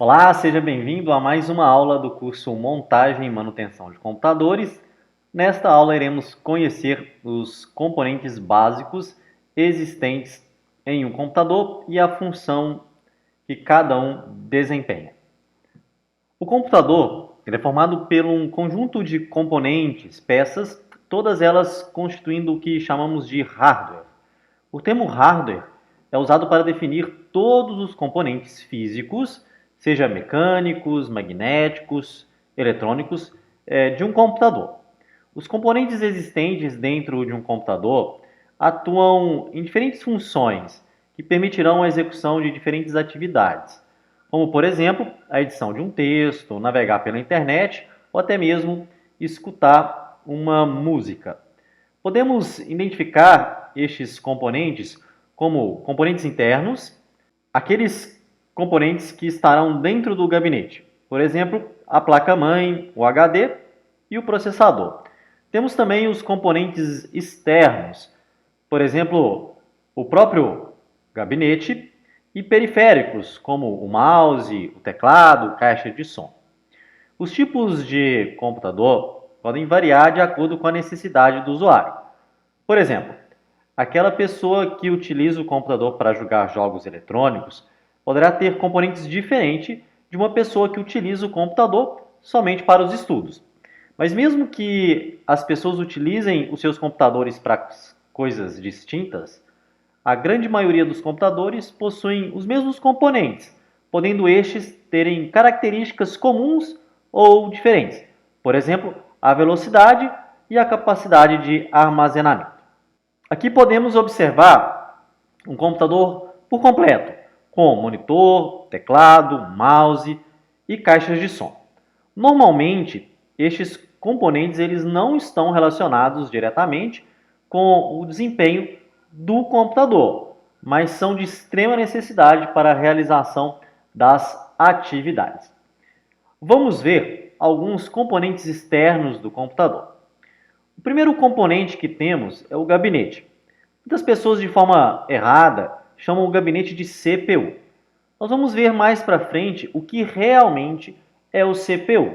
Olá, seja bem-vindo a mais uma aula do curso Montagem e Manutenção de Computadores. Nesta aula iremos conhecer os componentes básicos existentes em um computador e a função que cada um desempenha. O computador é formado por um conjunto de componentes, peças, todas elas constituindo o que chamamos de hardware. O termo hardware é usado para definir todos os componentes físicos, seja mecânicos, magnéticos, eletrônicos, de um computador. Os componentes existentes dentro de um computador atuam em diferentes funções que permitirão a execução de diferentes atividades, como, por exemplo, a edição de um texto, navegar pela internet ou até mesmo escutar uma música. Podemos identificar estes componentes como componentes internos, aqueles componentes que estarão dentro do gabinete, por exemplo, a placa-mãe, o HD e o processador. Temos também os componentes externos, por exemplo, o próprio gabinete e periféricos, como o mouse, o teclado, caixa de som. Os tipos de computador podem variar de acordo com a necessidade do usuário. Por exemplo, aquela pessoa que utiliza o computador para jogar jogos eletrônicos poderá ter componentes diferentes de uma pessoa que utiliza o computador somente para os estudos. Mas mesmo que as pessoas utilizem os seus computadores para coisas distintas, a grande maioria dos computadores possuem os mesmos componentes, podendo estes terem características comuns ou diferentes. Por exemplo, a velocidade e a capacidade de armazenamento. Aqui podemos observar um computador por completo, com monitor, teclado, mouse e caixas de som. Normalmente, estes componentes eles não estão relacionados diretamente com o desempenho do computador, mas são de extrema necessidade para a realização das atividades. Vamos ver alguns componentes externos do computador. O primeiro componente que temos é o gabinete. Muitas pessoas, de forma errada, chamam o gabinete de CPU. Nós vamos ver mais para frente o que realmente é o CPU.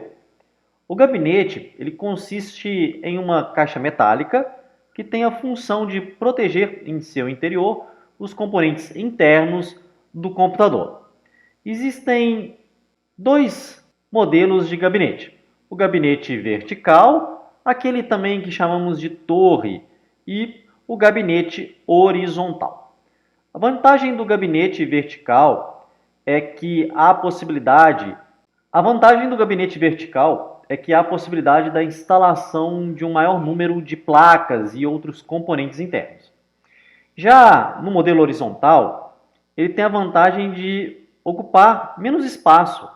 O gabinete ele consiste em uma caixa metálica que tem a função de proteger em seu interior os componentes internos do computador. Existem dois modelos de gabinete. O gabinete vertical, aquele também que chamamos de torre, e o gabinete horizontal. A vantagem do gabinete vertical é que há a possibilidade da instalação de um maior número de placas e outros componentes internos. Já no modelo horizontal, ele tem a vantagem de ocupar menos espaço,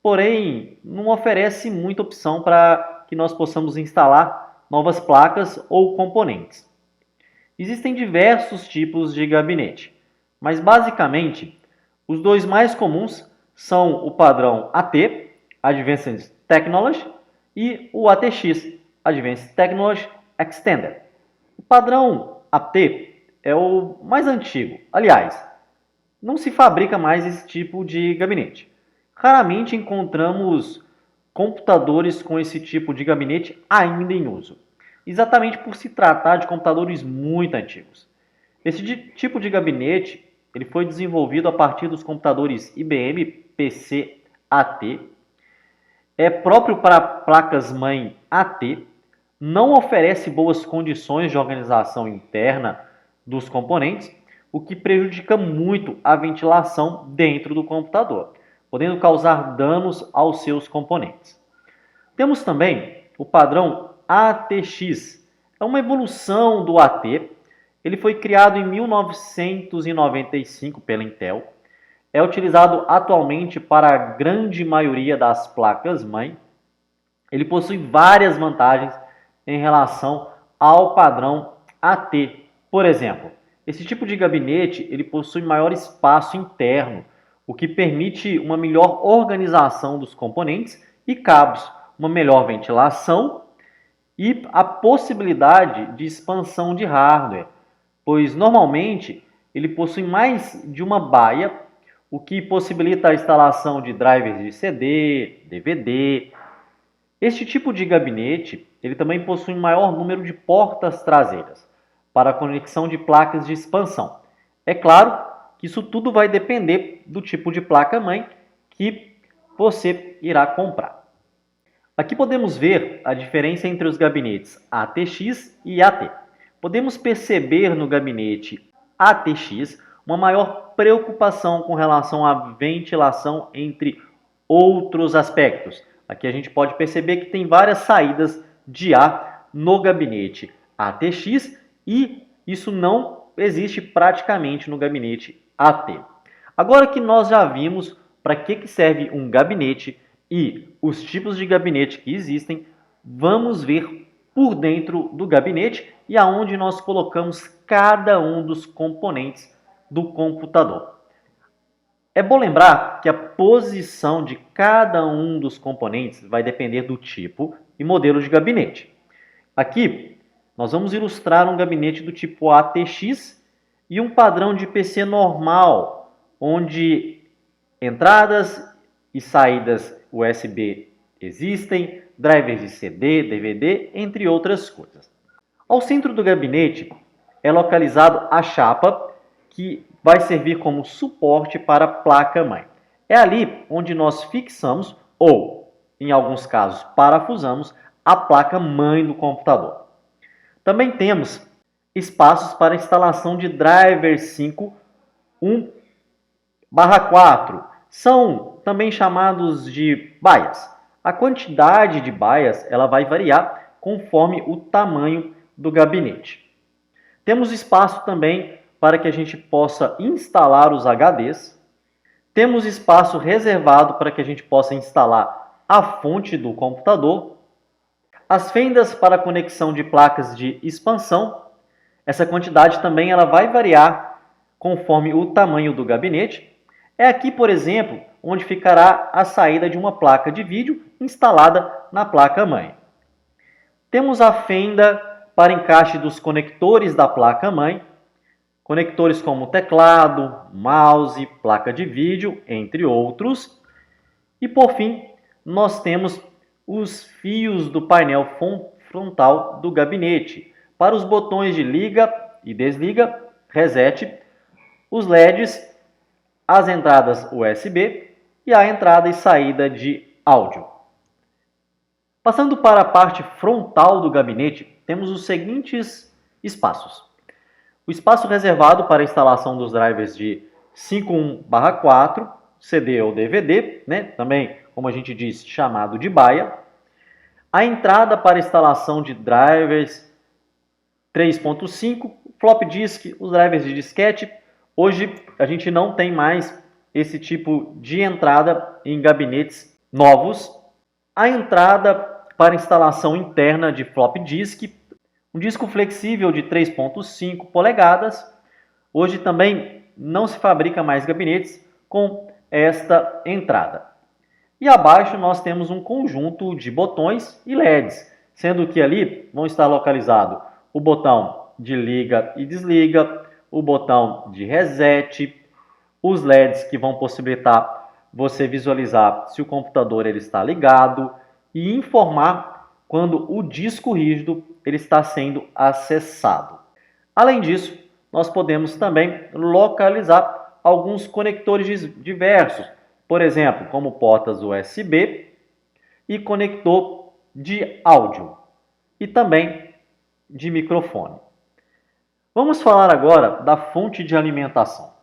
porém não oferece muita opção para que nós possamos instalar novas placas ou componentes. Existem diversos tipos de gabinete, mas basicamente os dois mais comuns são o padrão AT, Advanced Technology, e o ATX, Advanced Technology Extended. O padrão AT é o mais antigo. Aliás, não se fabrica mais esse tipo de gabinete. Raramente encontramos computadores com esse tipo de gabinete ainda em uso, exatamente por se tratar de computadores muito antigos. Esse tipo de gabinete ele foi desenvolvido a partir dos computadores IBM PC AT, é próprio para placas-mãe AT, não oferece boas condições de organização interna dos componentes, o que prejudica muito a ventilação dentro do computador, podendo causar danos aos seus componentes. Temos também o padrão ATX, é uma evolução do AT, ele foi criado em 1995 pela Intel, é utilizado atualmente para a grande maioria das placas-mãe. Ele possui várias vantagens em relação ao padrão AT. Por exemplo, esse tipo de gabinete ele possui maior espaço interno, o que permite uma melhor organização dos componentes e cabos, uma melhor ventilação e a possibilidade de expansão de hardware, pois normalmente ele possui mais de uma baia, o que possibilita a instalação de drivers de CD, DVD. Este tipo de gabinete, ele também possui um maior número de portas traseiras para a conexão de placas de expansão. É claro que isso tudo vai depender do tipo de placa-mãe que você irá comprar. Aqui podemos ver a diferença entre os gabinetes ATX e AT. Podemos perceber no gabinete ATX uma maior preocupação com relação à ventilação, entre outros aspectos. Aqui a gente pode perceber que tem várias saídas de ar no gabinete ATX e isso não existe praticamente no gabinete AT. Agora que nós já vimos para que serve um gabinete e os tipos de gabinete que existem, vamos ver por dentro do gabinete e aonde nós colocamos cada um dos componentes do computador. É bom lembrar que a posição de cada um dos componentes vai depender do tipo e modelo de gabinete. Aqui, nós vamos ilustrar um gabinete do tipo ATX e um padrão de PC normal, onde entradas e saídas USB existem, drivers de CD, DVD, entre outras coisas. Ao centro do gabinete é localizado a chapa, que vai servir como suporte para a placa-mãe. É ali onde nós fixamos, ou, em alguns casos, parafusamos, a placa-mãe do computador. Também temos espaços para instalação de driver 5.1/4. São também chamados de BIOS. A quantidade de BIOS ela vai variar conforme o tamanho do gabinete. Temos espaço também para que a gente possa instalar os HDs. Temos espaço reservado para que a gente possa instalar a fonte do computador. As fendas para conexão de placas de expansão. Essa quantidade também ela vai variar conforme o tamanho do gabinete. É aqui, por exemplo, onde ficará a saída de uma placa de vídeo instalada na placa-mãe. Temos a fenda para encaixe dos conectores da placa-mãe, conectores como teclado, mouse, placa de vídeo, entre outros. E por fim, nós temos os fios do painel frontal do gabinete, para os botões de liga e desliga, reset, os LEDs, as entradas USB e a entrada e saída de áudio. Passando para a parte frontal do gabinete, temos os seguintes espaços. O espaço reservado para a instalação dos drivers de 5.1/4, CD ou DVD, também, como a gente diz, chamado de baia. A entrada para instalação de drivers 3.5, flop disk, os drivers de disquete. Hoje a gente não tem mais esse tipo de entrada em gabinetes novos. A entrada para instalação interna de flop disk, um disco flexível de 3.5 polegadas. Hoje também não se fabrica mais gabinetes com esta entrada. E abaixo nós temos um conjunto de botões e LEDs, sendo que ali vão estar localizados o botão de liga e desliga, o botão de reset, os LEDs que vão possibilitar você visualizar se o computador ele está ligado e informar quando o disco rígido ele está sendo acessado. Além disso, nós podemos também localizar alguns conectores diversos, por exemplo, como portas USB e conector de áudio e também de microfone. Vamos falar agora da fonte de alimentação.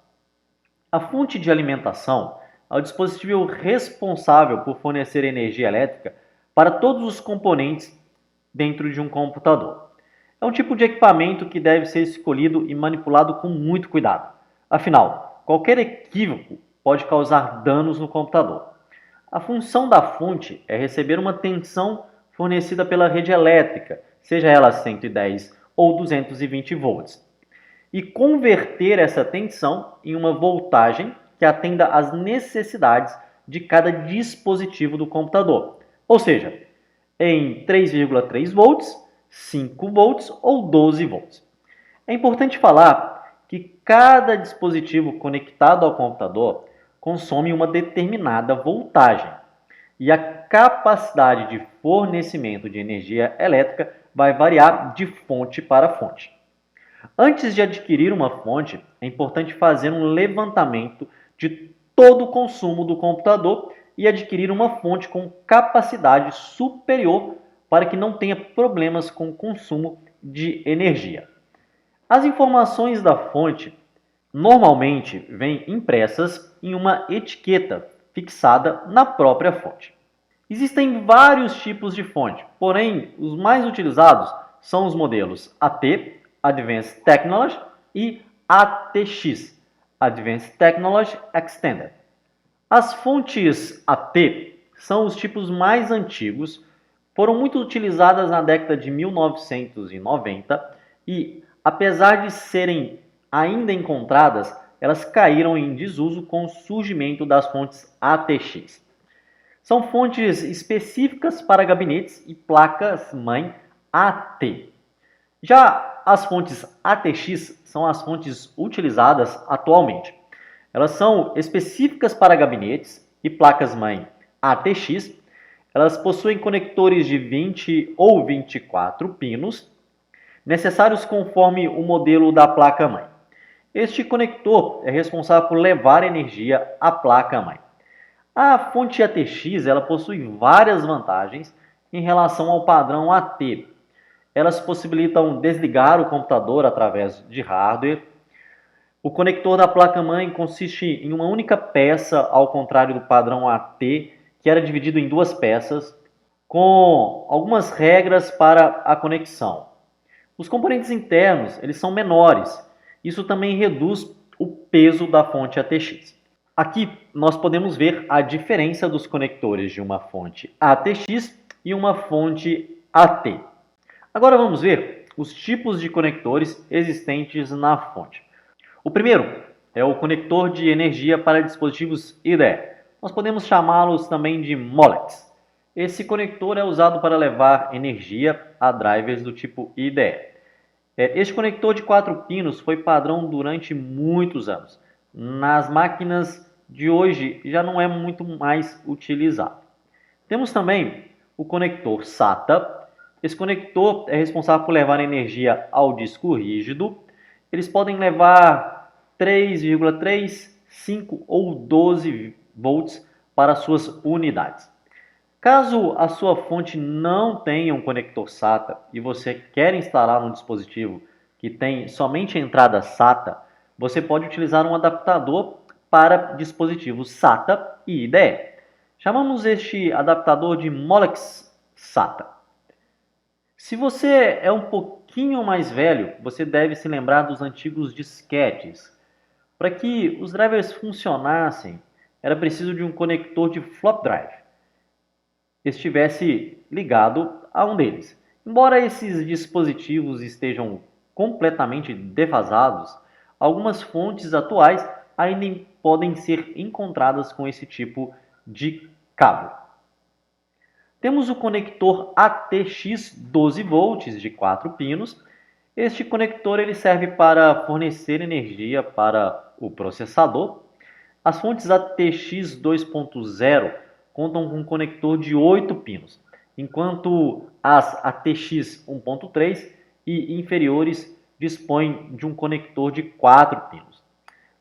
A fonte de alimentação é o dispositivo responsável por fornecer energia elétrica para todos os componentes dentro de um computador. É um tipo de equipamento que deve ser escolhido e manipulado com muito cuidado. Afinal, qualquer equívoco pode causar danos no computador. A função da fonte é receber uma tensão fornecida pela rede elétrica, seja ela 110 ou 220 volts, e converter essa tensão em uma voltagem que atenda às necessidades de cada dispositivo do computador, ou seja, em 3,3 volts, 5 volts ou 12 volts. É importante falar que cada dispositivo conectado ao computador consome uma determinada voltagem e a capacidade de fornecimento de energia elétrica vai variar de fonte para fonte. Antes de adquirir uma fonte, é importante fazer um levantamento de todo o consumo do computador e adquirir uma fonte com capacidade superior para que não tenha problemas com o consumo de energia. As informações da fonte normalmente vêm impressas em uma etiqueta fixada na própria fonte. Existem vários tipos de fonte, porém os mais utilizados são os modelos AT, Advanced Technology, e ATX, Advanced Technology Extended. As fontes AT são os tipos mais antigos, foram muito utilizadas na década de 1990 e, apesar de serem ainda encontradas, elas caíram em desuso com o surgimento das fontes ATX. São fontes específicas para gabinetes e placas-mãe AT. Já as fontes ATX são as fontes utilizadas atualmente. Elas são específicas para gabinetes e placas-mãe ATX. Elas possuem conectores de 20 ou 24 pinos, necessários conforme o modelo da placa-mãe. Este conector é responsável por levar energia à placa-mãe. A fonte ATX ela possui várias vantagens em relação ao padrão AT. Elas possibilitam desligar o computador através de hardware. O conector da placa-mãe consiste em uma única peça, ao contrário do padrão AT, que era dividido em duas peças, com algumas regras para a conexão. Os componentes internos eles são menores. Isso também reduz o peso da fonte ATX. Aqui nós podemos ver a diferença dos conectores de uma fonte ATX e uma fonte AT. Agora vamos ver os tipos de conectores existentes na fonte. O primeiro é o conector de energia para dispositivos IDE. Nós podemos chamá-los também de Molex. Esse conector é usado para levar energia a drivers do tipo IDE. Este conector de 4 pinos foi padrão durante muitos anos. Nas máquinas de hoje já não é muito mais utilizado. Temos também o conector SATA. Esse conector é responsável por levar energia ao disco rígido. Eles podem levar 3,3, 5 ou 12 volts para suas unidades. Caso a sua fonte não tenha um conector SATA e você quer instalar um dispositivo que tem somente entrada SATA, você pode utilizar um adaptador para dispositivos SATA e IDE. Chamamos este adaptador de Molex SATA. Se você é um pouquinho mais velho, você deve se lembrar dos antigos disquetes. Para que os drivers funcionassem, era preciso de um conector de flop drive estivesse ligado a um deles. Embora esses dispositivos estejam completamente defasados, algumas fontes atuais ainda podem ser encontradas com esse tipo de cabo. Temos o conector ATX 12 volts de 4 pinos. Este conector ele serve para fornecer energia para o processador. As fontes ATX 2.0 contam com um conector de 8 pinos, enquanto as ATX 1.3 e inferiores dispõem de um conector de 4 pinos.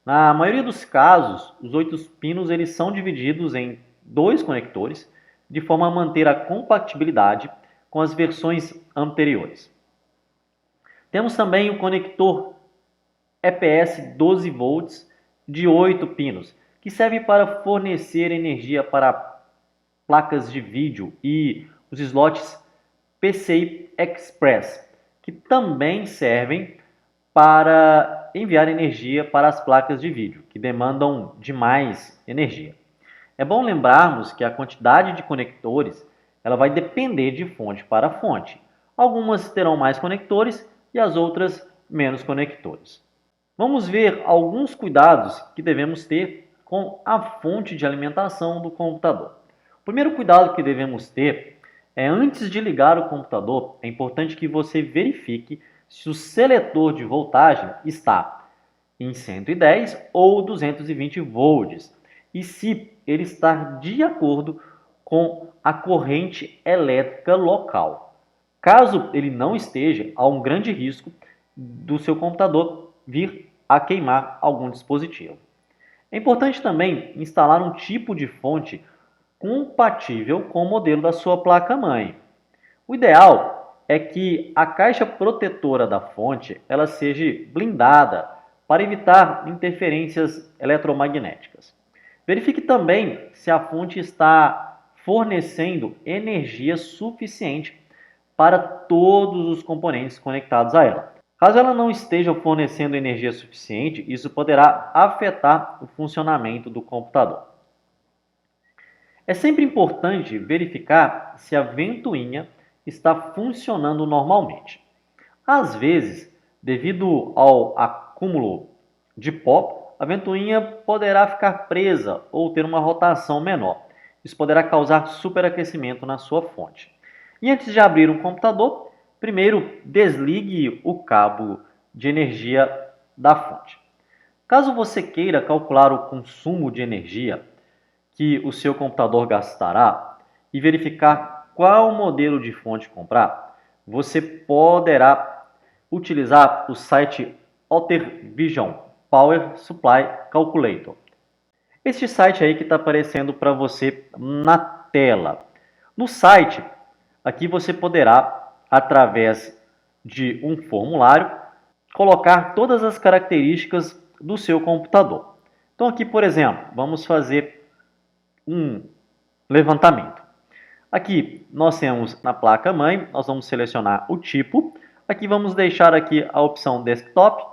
Na maioria dos casos, os 8 pinos eles são divididos em dois conectores, de forma a manter a compatibilidade com as versões anteriores. Temos também o conector EPS 12 volts de 8 pinos, que serve para fornecer energia para placas de vídeo, e os slots PCI Express, que também servem para enviar energia para as placas de vídeo, que demandam demais energia. É bom lembrarmos que a quantidade de conectores ela vai depender de fonte para fonte. Algumas terão mais conectores e as outras menos conectores. Vamos ver alguns cuidados que devemos ter com a fonte de alimentação do computador. O primeiro cuidado que devemos ter é, antes de ligar o computador, é importante que você verifique se o seletor de voltagem está em 110 ou 220 volts. e se ele está de acordo com a corrente elétrica local. Caso ele não esteja, há um grande risco do seu computador vir a queimar algum dispositivo. É importante também instalar um tipo de fonte compatível com o modelo da sua placa-mãe. O ideal é que a caixa protetora da fonte ela seja blindada para evitar interferências eletromagnéticas. Verifique também se a fonte está fornecendo energia suficiente para todos os componentes conectados a ela. Caso ela não esteja fornecendo energia suficiente, isso poderá afetar o funcionamento do computador. É sempre importante verificar se a ventoinha está funcionando normalmente. Às vezes, devido ao acúmulo de pó, a ventoinha poderá ficar presa ou ter uma rotação menor. Isso poderá causar superaquecimento na sua fonte. E antes de abrir um computador, primeiro desligue o cabo de energia da fonte. Caso você queira calcular o consumo de energia que o seu computador gastará e verificar qual modelo de fonte comprar, você poderá utilizar o site Alter Vision Power Supply Calculator. Este site aí que está aparecendo para você na tela. No site, aqui você poderá, através de um formulário, colocar todas as características do seu computador. Então aqui, por exemplo, vamos fazer um levantamento. Aqui nós temos na placa mãe, nós vamos selecionar o tipo. Aqui vamos deixar aqui a opção desktop.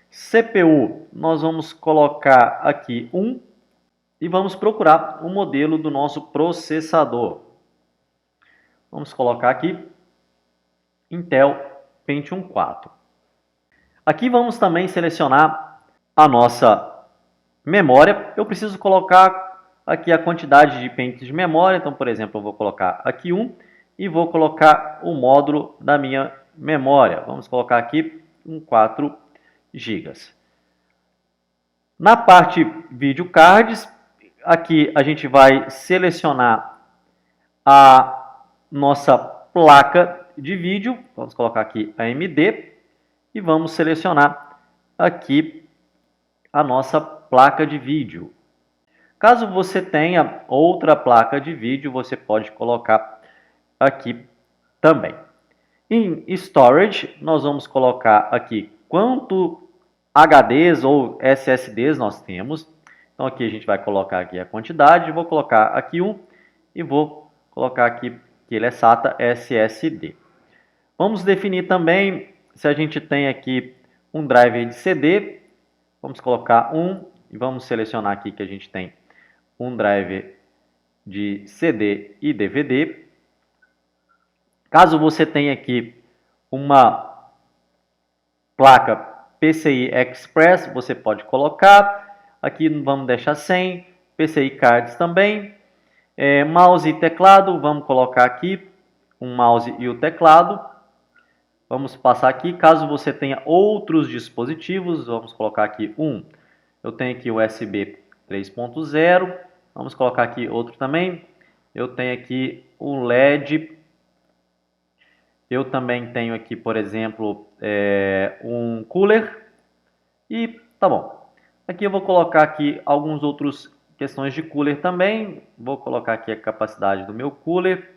CPU, nós vamos colocar aqui 1 e vamos procurar o modelo do nosso processador. Vamos colocar aqui Intel Pentium 4. Aqui vamos também selecionar a nossa memória. Eu preciso colocar aqui a quantidade de pentes de memória. Então, por exemplo, eu vou colocar aqui 1 e vou colocar o módulo da minha memória. Vamos colocar aqui 4 GB. Na parte Video Cards, aqui a gente vai selecionar a nossa placa de vídeo. Vamos colocar aqui AMD e vamos selecionar aqui a nossa placa de vídeo. Caso você tenha outra placa de vídeo, você pode colocar aqui também. Em Storage, nós vamos colocar aqui quanto HDs ou SSDs nós temos. Então aqui a gente vai colocar aqui a quantidade, vou colocar aqui 1 e vou colocar aqui que ele é SATA SSD. Vamos definir também se a gente tem aqui um driver de CD, vamos colocar 1 e vamos selecionar aqui que a gente tem um driver de CD e DVD. Caso você tenha aqui uma placa PCI Express, você pode colocar. Aqui vamos deixar 100. PCI Cards também. Mouse e teclado, vamos colocar aqui um mouse e o teclado. Vamos passar aqui. Caso você tenha outros dispositivos, vamos colocar aqui eu tenho aqui o USB 3.0. Vamos colocar aqui outro também. Eu tenho aqui o LED. Eu também tenho aqui, por exemplo, um cooler. E tá bom. Aqui eu vou colocar aqui alguns outros questões de cooler também. Vou colocar aqui a capacidade do meu cooler.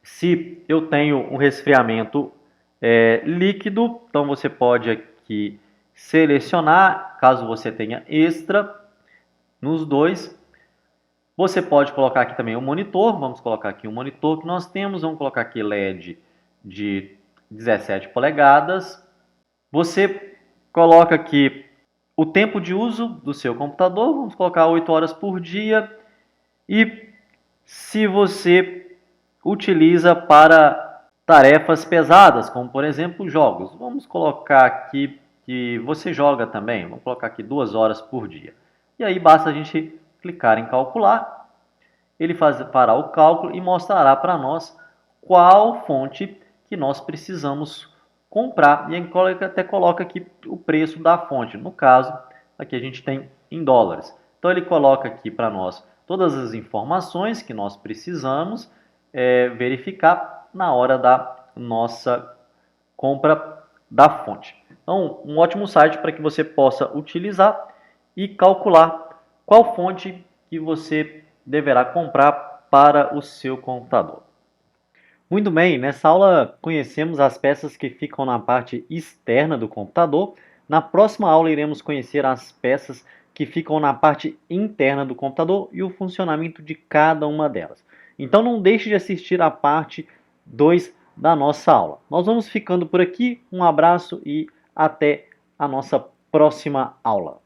Se eu tenho um resfriamento líquido, então você pode aqui selecionar, caso você tenha extra nos dois. Você pode colocar aqui também o monitor. Vamos colocar aqui o monitor que nós temos. Vamos colocar aqui LED de 17 polegadas. Você coloca aqui o tempo de uso do seu computador. Vamos colocar 8 horas por dia. E se você utiliza para tarefas pesadas, como por exemplo jogos, vamos colocar aqui que você joga também. Vamos colocar aqui 2 horas por dia. E aí basta a gente clicar em calcular, ele fará o cálculo e mostrará para nós qual fonte que nós precisamos comprar. E até coloca aqui o preço da fonte. No caso, aqui a gente tem em dólares. Então ele coloca aqui para nós todas as informações que nós precisamos verificar na hora da nossa compra da fonte. Então, um ótimo site para que você possa utilizar e calcular qual fonte que você deverá comprar para o seu computador. Muito bem, nessa aula conhecemos as peças que ficam na parte externa do computador. Na próxima aula iremos conhecer as peças que ficam na parte interna do computador e o funcionamento de cada uma delas. Então não deixe de assistir a parte 2 da nossa aula. Nós vamos ficando por aqui, um abraço e até a nossa próxima aula.